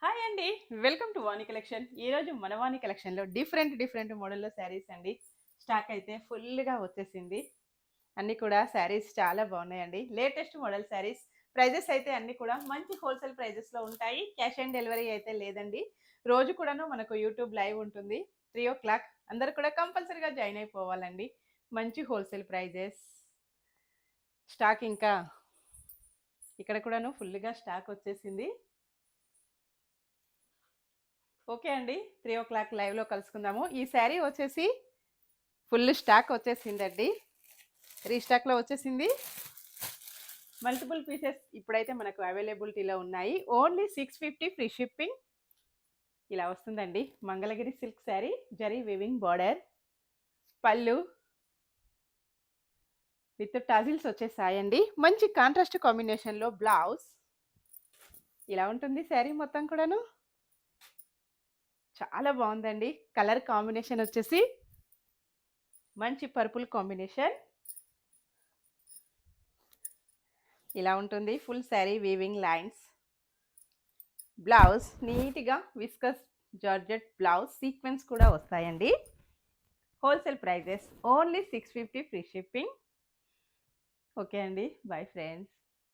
Hi అండి. Welcome to Vani collection. ఈరోజు మన వాణి కలెక్షన్లో డిఫరెంట్ మోడల్లో శారీస్ అండి. స్టాక్ అయితే ఫుల్గా వచ్చేసింది. అన్నీ కూడా శారీస్ చాలా బాగున్నాయండి. Latest model saris. ప్రైజెస్ అయితే అన్నీ కూడా మంచి హోల్సేల్ ప్రైజెస్లో ఉంటాయి. క్యాష్ ఆన్ డెలివరీ అయితే లేదండి. రోజు కూడాను మనకు యూట్యూబ్ లైవ్ ఉంటుంది 3:00. అందరు కూడా కంపల్సరీగా జాయిన్ అయిపోవాలండి. మంచి హోల్సేల్ ప్రైజెస్. స్టాక్ ఇంకా ఇక్కడ కూడాను ఫుల్గా స్టాక్ వచ్చేసింది. ఓకే అండి, 3:00 లైవ్లో కలుసుకుందాము. ఈ శారీ వచ్చేసి ఫుల్ స్టాక్ వచ్చేసిందండి. రీస్టాక్లో వచ్చేసింది. మల్టిపుల్ పీసెస్ ఇప్పుడైతే మనకు అవైలబిలిటీలో ఉన్నాయి. Only 650 free shipping. ఇలా వస్తుందండి. Mangalagiri silk sari, zari weaving border, పళ్ళు విత్ టాజిల్స్ వచ్చేసాయండి. మంచి కాంట్రాస్ట్ కాంబినేషన్లో బ్లౌజ్. ఇలా ఉంటుంది శారీ మొత్తం కూడాను. చాలా బాగుందండి. కలర్ కాంబినేషన్ వచ్చేసి మంచి పర్పుల్ కాంబినేషన్. ఇలా ఉంటుంది full sari weaving lines. Blouse నీట్గా విస్కస్ జార్జెట్ బ్లౌజ్, సీక్వెన్స్ కూడా వస్తాయండి. Wholesale prices only 650 free shipping. Okay అండి, బై ఫ్రెండ్స్.